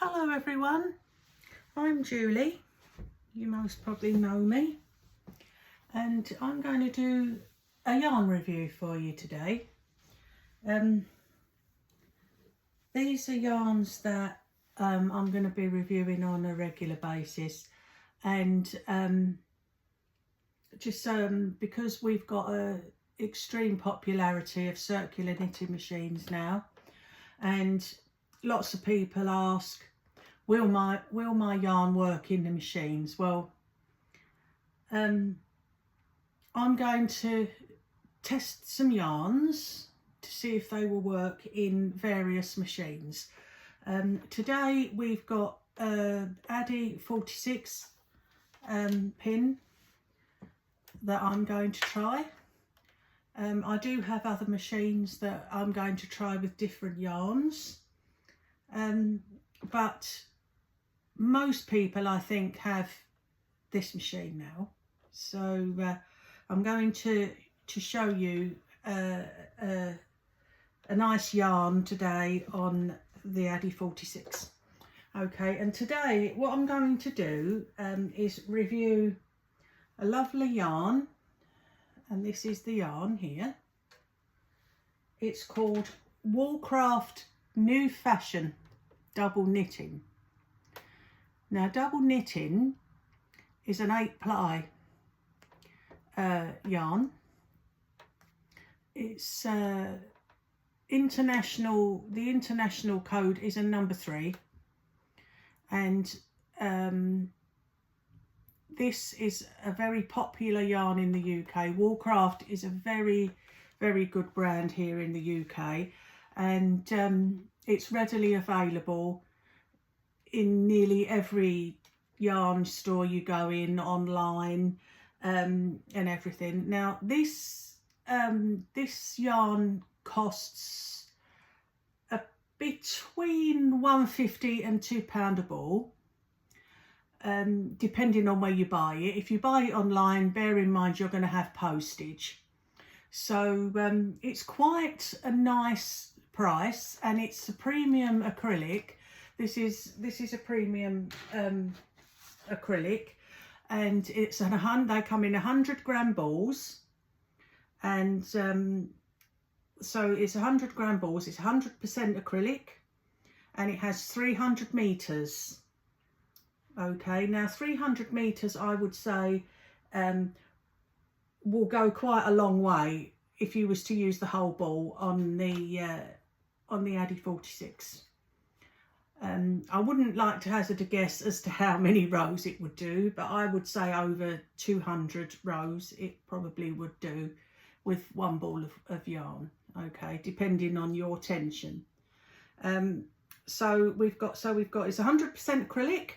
Hello everyone, I'm Julie, you most probably know me, and I'm going to do a yarn review for you today. These are yarns that I'm going to be reviewing on a regular basis, and because we've got a extreme popularity of circular knitting machines now, and lots of people ask, will my yarn work in the machines? Well, I'm going to test some yarns to see if they will work in various machines. Today we've got Addi 46 pin that I'm going to try. I do have other machines that I'm going to try with different yarns, but most people I think have this machine now, so I'm going to show you a nice yarn today on the Addi 46. Okay, and today what I'm going to do is review a lovely yarn, and this is the yarn here. It's called Woolcraft New Fashion Double Knitting. Now, double knitting is an 8-ply yarn. It's international. The international code is a number 3, and this is a very popular yarn in the UK. Woolcraft is a very, very good brand here in the UK, and it's readily available in nearly every yarn store you go in, online, and everything. Now this yarn costs between £1.50 and £2 a ball, depending on where you buy it. If you buy it online, bear in mind you're going to have postage, so it's quite a nice price, and it's a premium acrylic. This is a premium acrylic, and it's they come in 100-gram balls, and so it's 100-gram balls. It's 100% acrylic, and it has 300 meters. Okay, now 300 meters, I would say, will go quite a long way if you was to use the whole ball on the Addi 46. I wouldn't like to hazard a guess as to how many rows it would do, but I would say over 200 rows it probably would do with one ball of yarn. Okay, depending on your tension. So we've got it's 100% acrylic,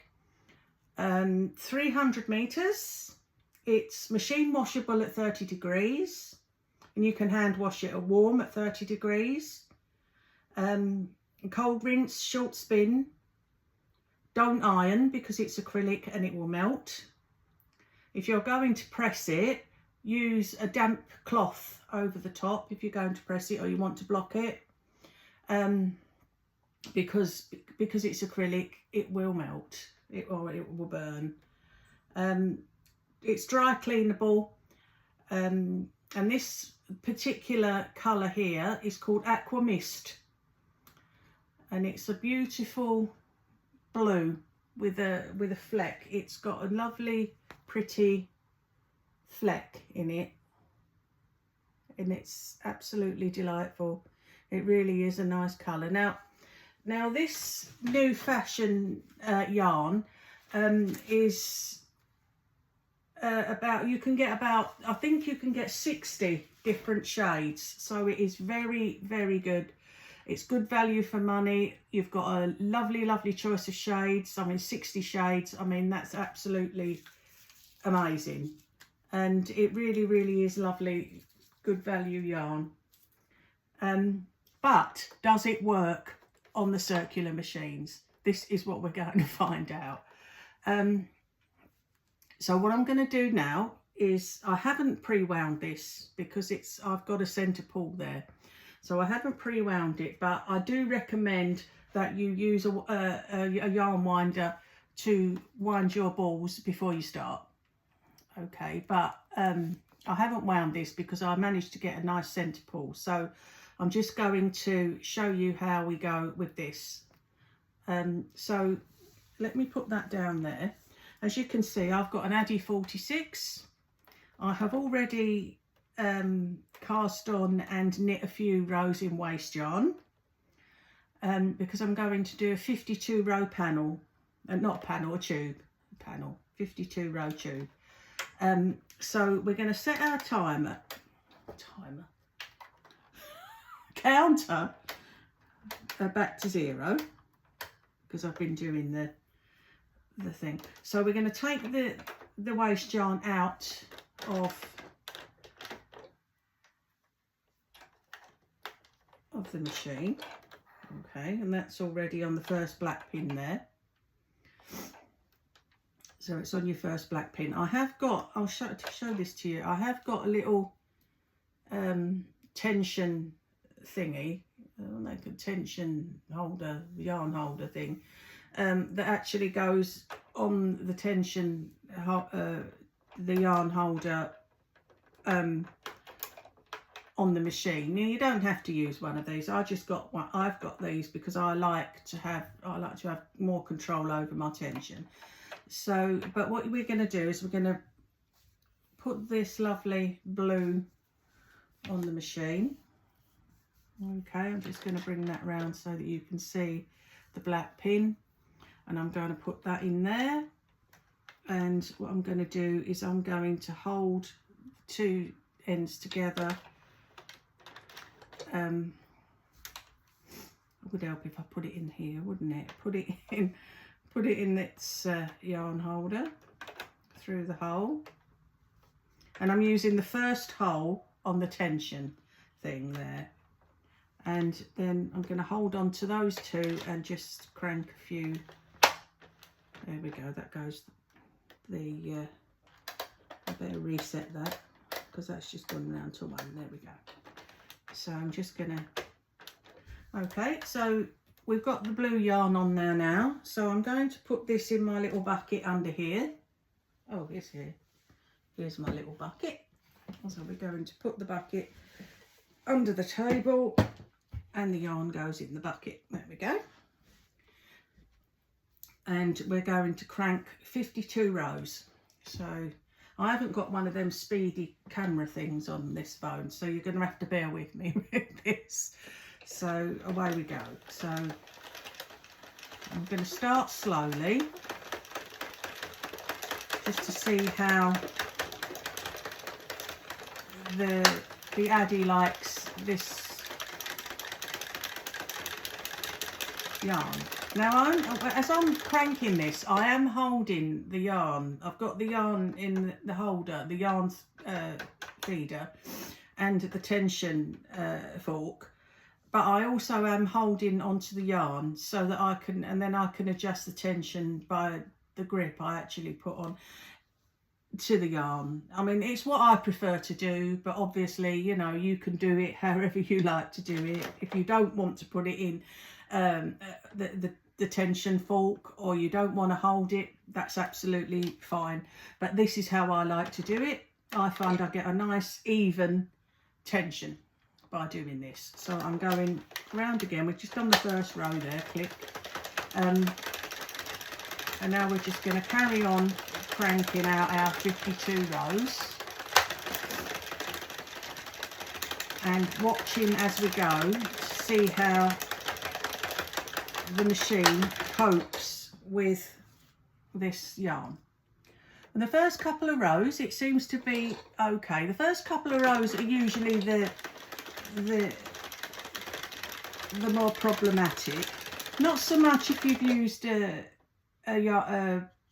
300 meters. It's machine washable at 30 degrees, and you can hand wash it at warm at 30 degrees. Cold rinse, short spin. Don't iron because it's acrylic and it will melt. If you're going to press it, use a damp cloth over the top if you're going to press it or you want to block it, because it's acrylic, it will melt, or it will burn. It's dry cleanable, and this particular colour here is called Aqua Mist, and it's a beautiful blue with a fleck. It's got a lovely pretty fleck in it, and it's absolutely delightful. It really is a nice colour. Now this new fashion yarn is you can get I think you can get 60 different shades, so it is very, very good. It's good value for money. You've got a lovely choice of shades. I mean, 60 shades. I mean, that's absolutely amazing. And it really, really is lovely, good value yarn. But does it work on the circular machines? This is what we're going to find out. So what I'm going to do now is, I haven't pre-wound this because I've got a centre pull there. So I haven't pre-wound it, but I do recommend that you use a yarn winder to wind your balls before you start. Okay, but I haven't wound this because I managed to get a nice centre pull, so I'm just going to show you how we go with this. So let me put that down there. As you can see, I've got an Addy 46. I have already cast on and knit a few rows in waste yarn because I'm going to do a 52 row panel, not panel, a tube panel, 52 row tube. So we're going to set our counter back to 0 because I've been doing the thing. So we're going to take the waste yarn out of the machine. Okay, and that's already on the first black pin there. So it's on your first black pin. I have got, I'll show this to you. I have got a little tension thingy, like a tension holder, yarn holder thing, that actually goes on the tension, the yarn holder on the machine. Now, you don't have to use one of these. I just got one. I've got these because I like to have more control over my tension. So, but what we're going to do is we're going to put this lovely blue on the machine. Okay, I'm just going to bring that round so that you can see the black pin, and I'm going to put that in there. And what I'm going to do is I'm going to hold two ends together. It would help if I put it in here, wouldn't it? Put it in its yarn holder through the hole, and I'm using the first hole on the tension thing there, and then I'm going to hold on to those two and just crank a few. There we go, that goes the I better reset that because that's just gone round to one. There we go. So I'm just gonna, okay, so we've got the blue yarn on there now, so I'm going to put this in my little bucket under here. Oh, it's here. Here's my little bucket. So we're going to put the bucket under the table and the yarn goes in the bucket. There we go. And we're going to crank 52 rows. So I haven't got one of them speedy camera things on this phone, so you're going to have to bear with me with this. So away we go. So I'm going to start slowly just to see how the Addy likes this yarn. Now, as I'm cranking this, I am holding the yarn. I've got the yarn in the holder, the yarn feeder, and the tension fork. But I also am holding onto the yarn so that I can, and then I can adjust the tension by the grip I actually put on to the yarn. I mean, it's what I prefer to do, but obviously, you know, you can do it however you like to do it. If you don't want to put it in the tension fork, or you don't want to hold it, that's absolutely fine. But this is how I like to do it. I find I get a nice even tension by doing this. So I'm going round again. We've just done the first row there, click. And now we're just going to carry on cranking out our 52 rows and watching as we go to see how the machine copes with this yarn. And the first couple of rows, it seems to be okay. The first couple of rows are usually the more problematic. Not so much if you've used a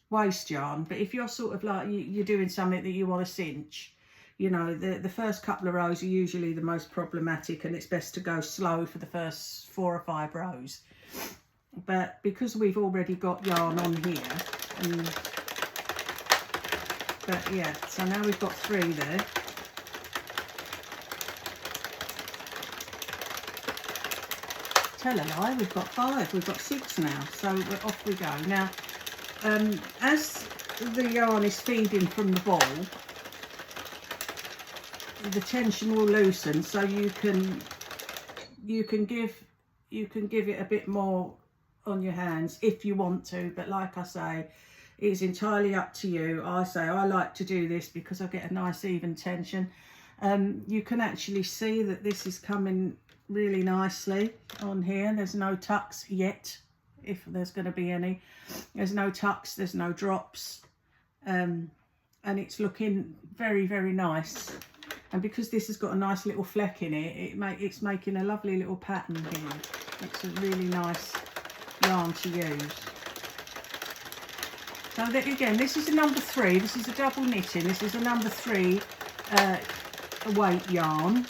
waste yarn, but if you're sort of like you're doing something that you want to cinch, you know, the first couple of rows are usually the most problematic, and it's best to go slow for the first 4 or 5 rows. But because we've already got yarn on here, but yeah, so now we've got 3 there. tell a lie, we've got 5, we've got 6 now, so off we go. Now, as the yarn is feeding from the ball, the tension will loosen, so you can give it a bit more on your hands if you want to, but like I say, it's entirely up to you. I like to do this because I get a nice even tension. You can actually see that this is coming really nicely on here. There's no tucks yet, if there's going to be any. There's no tucks, there's no drops, and it's looking very, very nice. And because this has got a nice little fleck in it, it's making a lovely little pattern here. It's a really nice yarn to use. So again, this is a number 3. This is a double knitting. This is a number 3 weight yarn.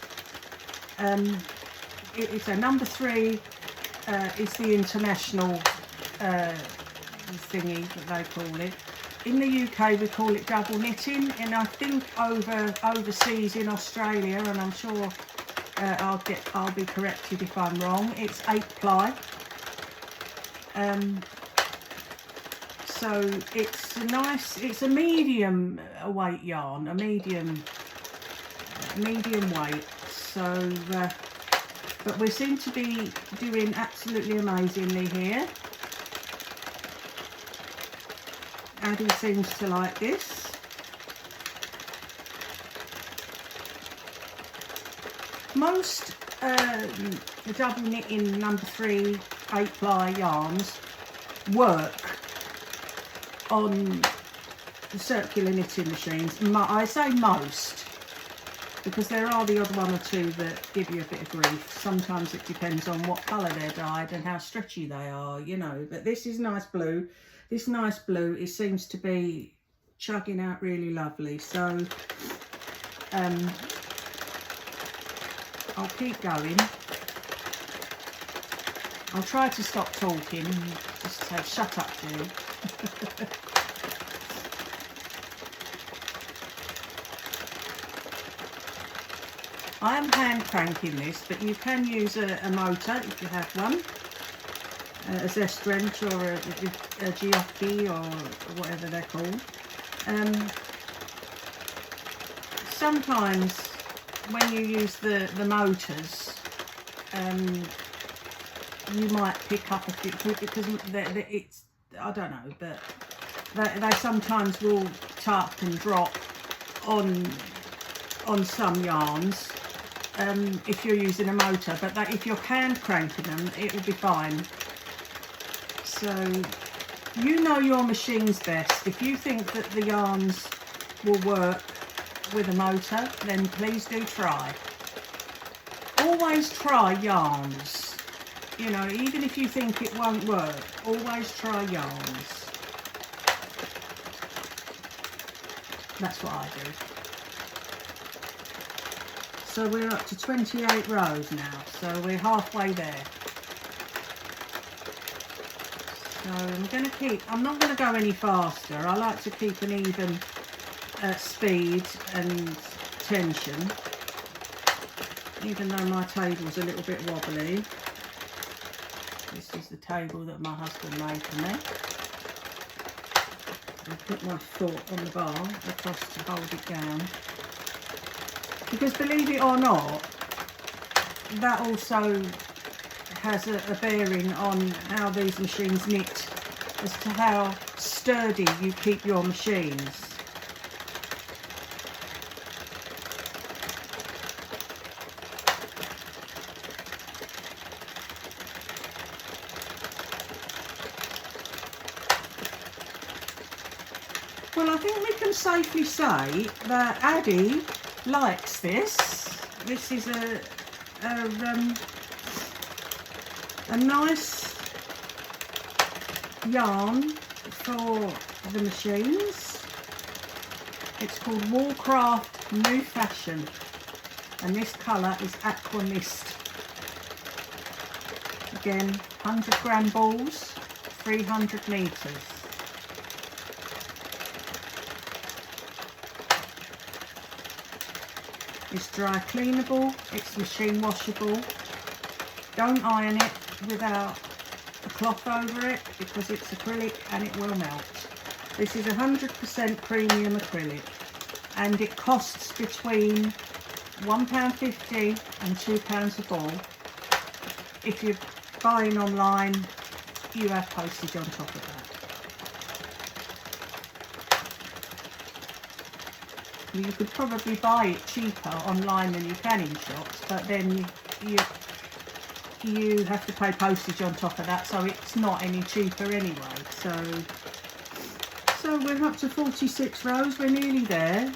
It's a number 3. It's the international thingy that they call it. In the UK we call it double knitting, and I think overseas in Australia, and I'm sure I'll be corrected if I'm wrong, it's 8-ply. So it's a medium weight yarn, a medium weight. So but we seem to be doing absolutely amazingly here. Addie seems to like this. Most double knitting number 3 8-ply yarns work on the circular knitting machines. I say most, because there are the odd 1 or 2 that give you a bit of grief. Sometimes it depends on what colour they're dyed and how stretchy they are, you know. But this is nice blue. This nice blue, it seems to be chugging out really lovely. So I'll keep going. I'll try to stop talking, just say shut up, Jill. I am hand cranking this, but you can use a motor if you have one. A zest wrench or a Giocchi or whatever they're called. Sometimes when you use the motors, you might pick up a few, because it's, I don't know, but they sometimes will tuck and drop on some yarns if you're using a motor, but if you're hand cranking them, it will be fine. So you know your machines best. If you think that the yarns will work with a motor, then please do try. Always try yarns. You know, even if you think it won't work, always try yarns. That's what I do. So we're up to 28 rows now, so we're halfway there. So I'm not going to go any faster. I like to keep an even speed and tension, even though my table's a little bit wobbly. This is the table that my husband made for me. I put my foot on the bar across to hold it down. Because believe it or not, that also has a bearing on how these machines knit, as to how sturdy you keep your machines. Well, I think we can safely say that Addie likes this. This is a nice yarn for the machines. It's called Woolcraft New Fashion, and this colour is Aqua Mist. Again, 100 gram balls, 300 metres. It's dry cleanable, it's machine washable. Don't iron it, without a cloth over it because it's acrylic and it will melt. This is 100% premium acrylic and it costs between £1.50 and £2 a ball. If you're buying online, you have postage on top of that. You could probably buy it cheaper online than you can in shops, but then you have to pay postage on top of that, so it's not any cheaper anyway. So we're up to 46 rows, we're nearly there.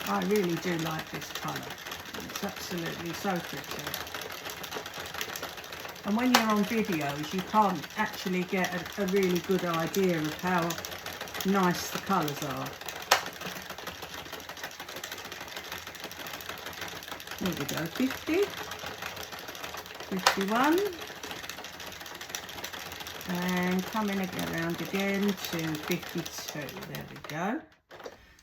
I really do like this colour. It's absolutely so pretty. And when you're on videos, you can't actually get a really good idea of how nice the colours are. There we go, 50, 51, and coming around again to 52, there we go.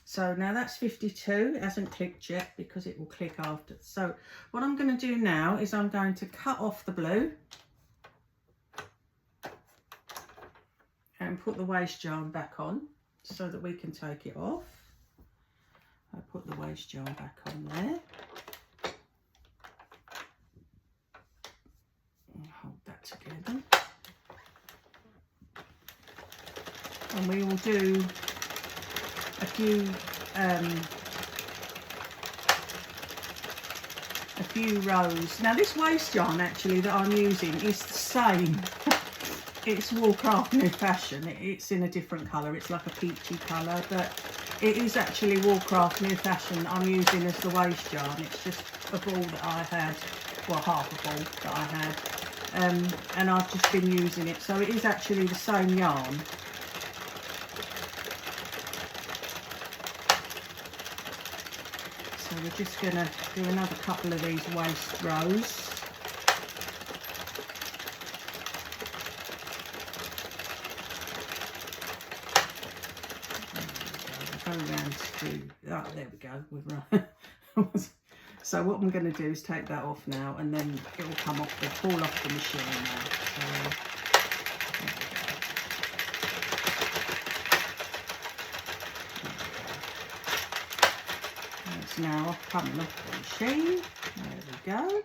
So now that's 52, it hasn't clicked yet because it will click after. So what I'm going to do now is I'm going to cut off the blue and put the waste yarn back on so that we can take it off. I put the waste yarn back on there. Hold that together. And we will do a few rows. Now this waste yarn actually that I'm using is the same. It's Woolcraft New Fashion. It's in a different colour. It's like a peachy colour, but it is actually Woolcraft New Fashion that I'm using as the waste yarn. It's just a ball that I had, well, half a ball that I had, and I've just been using it. So it is actually the same yarn. So we're just going to do another couple of these waste rows. Go around to, oh, there we go. We've run. So what I'm going to do is take that off now, and then it will come off, fall off the machine now. So, it's now coming off the machine. There we go.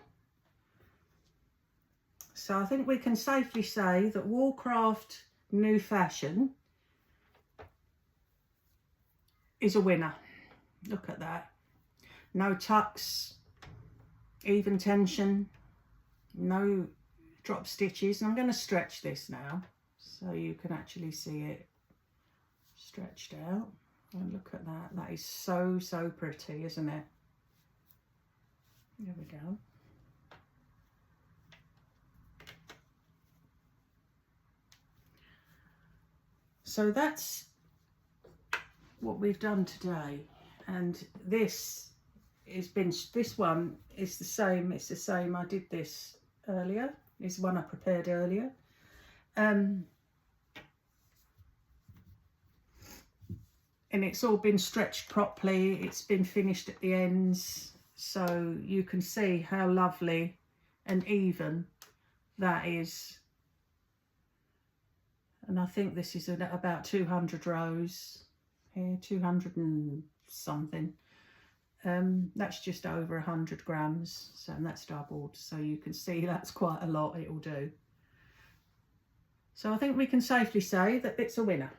So I think we can safely say that Woolcraft New Fashion is a winner. Look at that. No tucks, even tension, no drop stitches. And I'm going to stretch this now so you can actually see it stretched out. And look at that. That is so, so pretty, isn't it? There we go. So that's what we've done today, and this one is the same. It's the same. I did this earlier. It's one I prepared earlier. And it's all been stretched properly. It's been finished at the ends, so you can see how lovely and even that is. And I think this is about 200 rows here, 200 and something. That's just over 100 grams, so and that's doubled, so you can see that's quite a lot it will do. So I think we can safely say that it's a winner.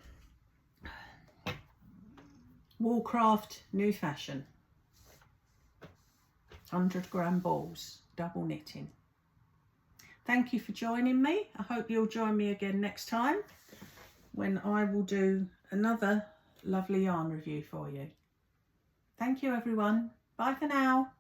Woolcraft New Fashion, 100-gram balls, double knitting. Thank you for joining me. I hope you'll join me again next time when I will do another lovely yarn review for you. Thank you everyone. Bye for now.